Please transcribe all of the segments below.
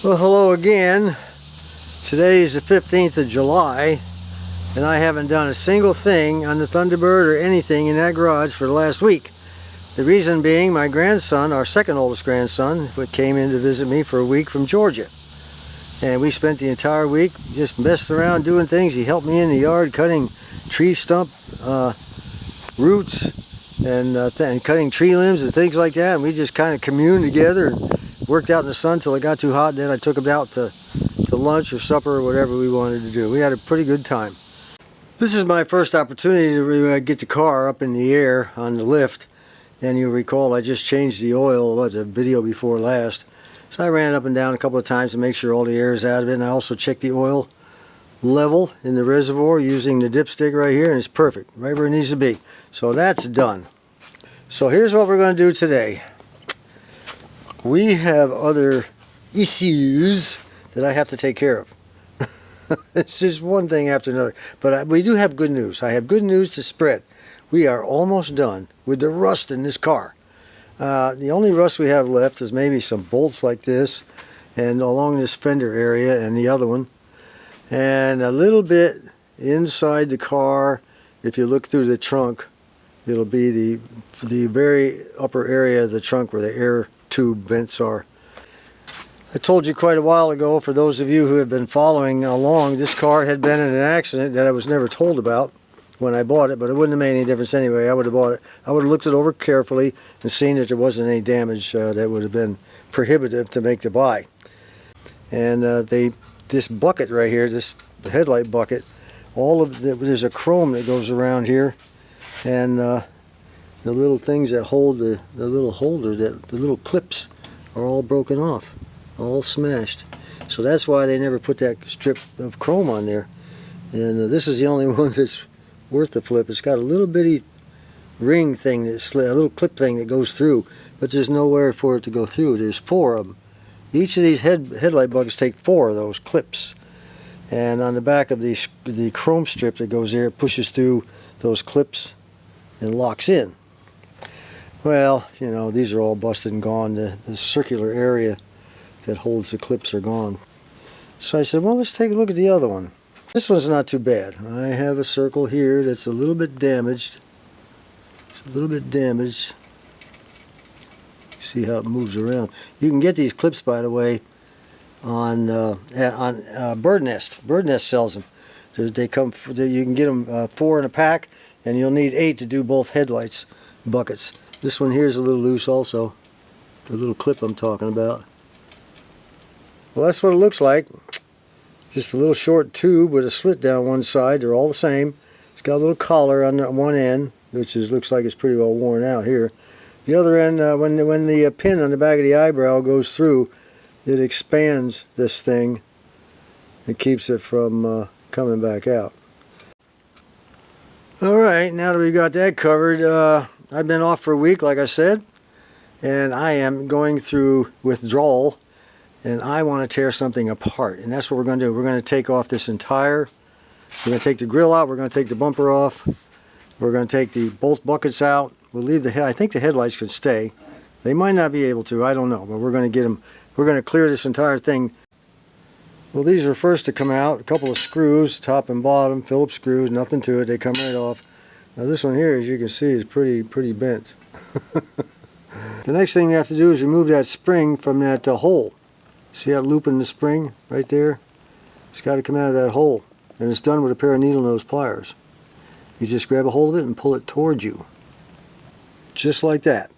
Well, hello again. Today is the 15th of July, and I haven't done a single thing on the Thunderbird or anything in that garage for the last week. The reason being, my grandson, our second oldest grandson, came in to visit me for a week from Georgia. And we spent the entire week just messing around doing things. He helped me in the yard cutting tree stump roots and cutting tree limbs and things like that. And we just kind of communed together and worked out in the sun till it got too hot. Then I took him out to lunch or supper or whatever we wanted to do. We had a pretty good time. This is my first opportunity to get the car up in the air on the lift. And you'll recall I just changed the oil, the video before last. So I ran it up and down a couple of times to make sure all the air is out of it. And I also checked the oil level in the reservoir using the dipstick right here, and it's perfect, right where it needs to be. So that's done. So here's what we're going to do today. We have other issues that I have to take care of. It's just one thing after another. But we do have good news. I have good news to spread. We are almost done with the rust in this car. The only rust we have left is maybe some bolts like this and along this fender area and the other one. And a little bit inside the car, if you look through the trunk, it'll be the very upper area of the trunk where the air tube vents are. I told you quite a while ago, for those of you who have been following along, this car had been in an accident that I was never told about when I bought it, but it wouldn't have made any difference anyway. I would have bought it. I would have looked it over carefully and seen that there wasn't any damage that would have been prohibitive to make the buy. And this bucket right here, the headlight bucket, there's a chrome that goes around here, and the little things that hold the little holder, the little clips, are all broken off, all smashed. So that's why they never put that strip of chrome on there. And this is the only one that's worth the flip. It's got a little bitty ring thing, a little clip thing that goes through, but there's nowhere for it to go through. There's 4 of them. Each of these headlight buckets take 4 of those clips. And on the back of the chrome strip that goes there, it pushes through those clips and locks in. Well, you know, these are all busted and gone. The circular area that holds the clips are gone. So I said, well, let's take a look at the other one. This one's not too bad. I have a circle here that's a little bit damaged. It's a little bit damaged. See how it moves around. You can get these clips, by the way, on Bird Nest. Bird Nest sells them. They come. You can get them 4 in a pack, and you'll need 8 to do both headlights buckets. This one here is a little loose also. The little clip I'm talking about. Well, that's what it looks like. Just a little short tube with a slit down one side. They're all the same. It's got a little collar on one end, which looks like it's pretty well worn out here. The other end, when the pin on the back of the eyebrow goes through, it expands this thing. It keeps it from coming back out. Alright, now that we've got that covered, I've been off for a week, like I said, and I am going through withdrawal, and I want to tear something apart, and that's what we're going to do. We're going to take off this we're going to take the grill out, we're going to take the bumper off, we're going to take the bolt buckets out. We'll leave I think the headlights could stay. They might not be able to, I don't know, but we're going to get them. We're going to clear this entire thing. Well, these are first to come out. A couple of screws, top and bottom, Phillips screws, nothing to it. They come right off. Now this one here, as you can see, is pretty bent. The next thing you have to do is remove that spring from that hole. See that loop in the spring right there? It's got to come out of that hole. And it's done with a pair of needle nose pliers. You just grab a hold of it and pull it towards you. Just like that.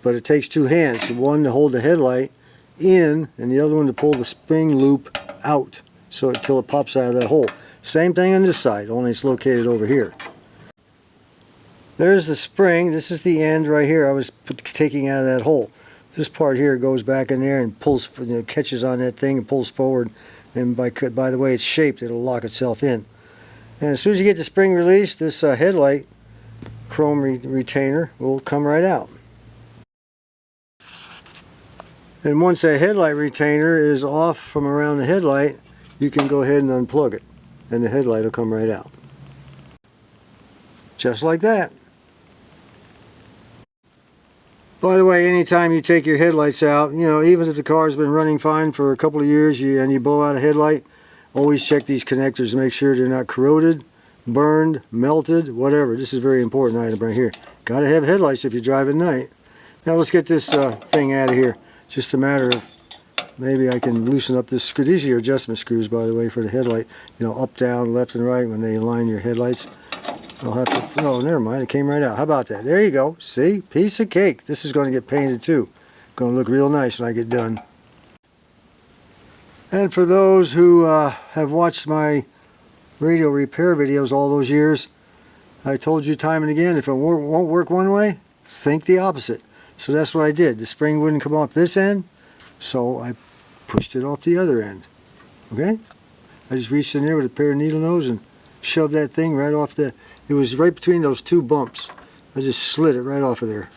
But it takes 2 hands. One to hold the headlight in, and the other one to pull the spring loop out until it pops out of that hole. Same thing on this side, only it's located over here. There's the spring. This is the end right here I was taking out of that hole. This part here goes back in there and pulls, catches on that thing and pulls forward. And by the way it's shaped, it'll lock itself in. And as soon as you get the spring released, this headlight chrome retainer will come right out. And once that headlight retainer is off from around the headlight, you can go ahead and unplug it, and the headlight will come right out. Just like that. By the way, anytime you take your headlights out, you know, even if the car's been running fine for a couple of years and you blow out a headlight, always check these connectors to make sure they're not corroded, burned, melted, whatever. This is a very important item right here. Got to have headlights if you drive at night. Now let's get this thing out of here. Just a matter of, maybe I can loosen up this screw. These are your adjustment screws, by the way, for the headlight. You know, up, down, left, and right when they align your headlights. I'll have to, oh, never mind, it came right out. How about that? There you go. See? Piece of cake. This is going to get painted too. Going to look real nice when I get done. And for those who have watched my radio repair videos all those years, I told you time and again, if it won't work one way, think the opposite. So that's what I did. The spring wouldn't come off this end, so I pushed it off the other end. Okay? I just reached in there with a pair of needle nose and shoved that thing right off the... It was right between those two bumps. I just slid it right off of there.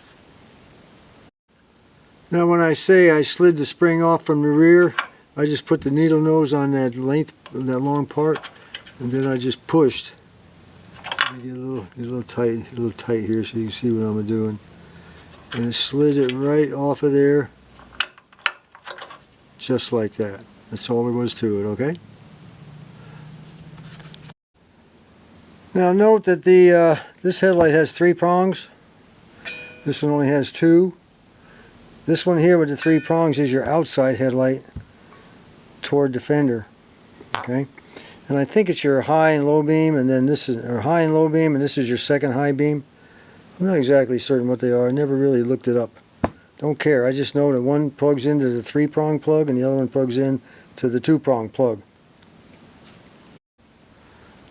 Now when I say I slid the spring off from the rear, I just put the needle nose on that length, that long part, and then I just pushed. Get a little tight here so you can see what I'm doing. And it slid it right off of there, just like that. That's all there was to it, okay? Now note that this headlight has 3 prongs. This one only has 2. This one here with the 3 prongs is your outside headlight toward the fender. Okay, and I think it's your high and low beam, and then this is high and low beam, and this is your second high beam. I'm not exactly certain what they are. I never really looked it up. Don't care. I just know that one plugs into the 3-prong plug and the other one plugs in to the 2-prong plug.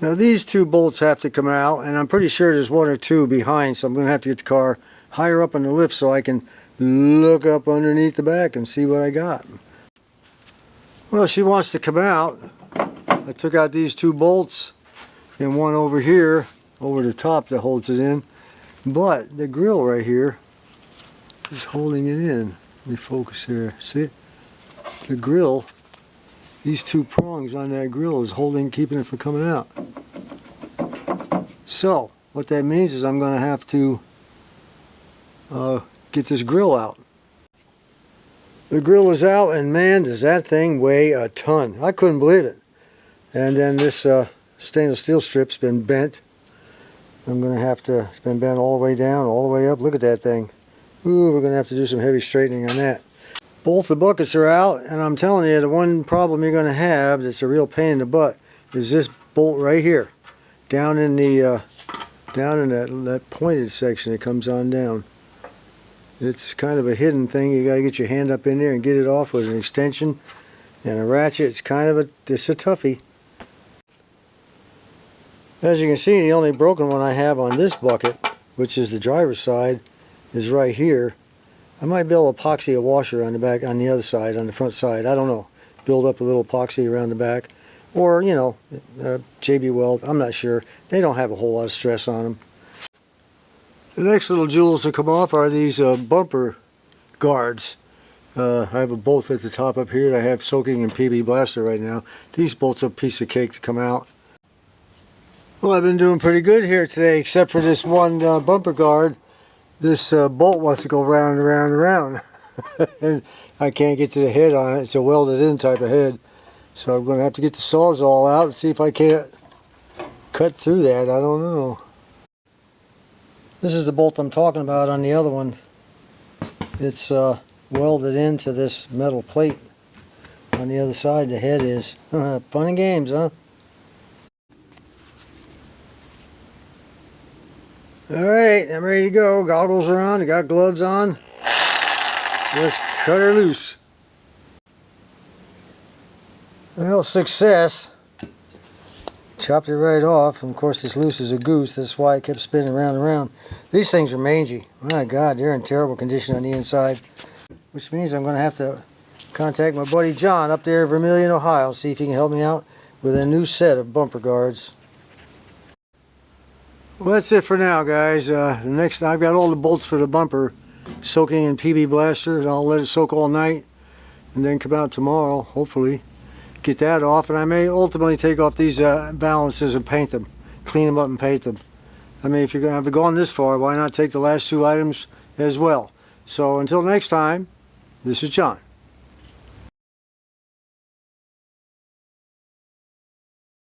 Now these 2 bolts have to come out, and I'm pretty sure there's 1 or 2 behind, so I'm going to have to get the car higher up on the lift so I can look up underneath the back and see what I got. Well, she wants to come out. I took out these 2 bolts and one over here, over the top that holds it in, but the grill right here is holding it in. Let me focus here. See? The grill, these 2 prongs on that grill is keeping it from coming out. So, what that means is I'm going to have to get this grill out. The grill is out, and man, does that thing weigh a ton. I couldn't believe it. And then this stainless steel strip's been bent. I'm going to have to, it's been bent all the way down, all the way up. Look at that thing. Ooh, we're going to have to do some heavy straightening on that. Both the buckets are out, and I'm telling you, the one problem you're going to have that's a real pain in the butt is this bolt right here. Down in the, that pointed section that comes on down. It's kind of a hidden thing. You got to get your hand up in there and get it off with an extension and a ratchet. It's kind of it's a toughie. As you can see, the only broken one I have on this bucket, which is the driver's side, is right here. I might be able to epoxy a washer on the back, on the other side, on the front side. I don't know. Build up a little epoxy around the back. Or, you know, JB Weld. I'm not sure. They don't have a whole lot of stress on them. The next little jewels to come off are these bumper guards. I have a bolt at the top up here that I have soaking in PB Blaster right now. These bolts are a piece of cake to come out. Well, I've been doing pretty good here today, except for this one bumper guard. This bolt wants to go round and round and round. And I can't get to the head on it. It's a welded in type of head. So I'm going to have to get the Sawzall out and see if I can't cut through that. I don't know. This is the bolt I'm talking about on the other one. It's welded into this metal plate on the other side. The head is. Fun and games, huh? Alright, I'm ready to go. Goggles are on. I got gloves on. Let's cut her loose. Well, success. Chopped it right off, and of course it's loose as a goose. That's why it kept spinning around and around. These things are mangy. My God, they're in terrible condition on the inside. Which means I'm going to have to contact my buddy John up there in Vermilion, Ohio, see if he can help me out with a new set of bumper guards. Well, that's it for now, guys. Next, I've got all the bolts for the bumper soaking in PB Blaster, and I'll let it soak all night and then come out tomorrow, hopefully. Get that off, and I may ultimately take off these balances and paint them, clean them up and paint them. I mean, if you're going to have gone this far, why not take the last 2 items as well? So until next time, this is John.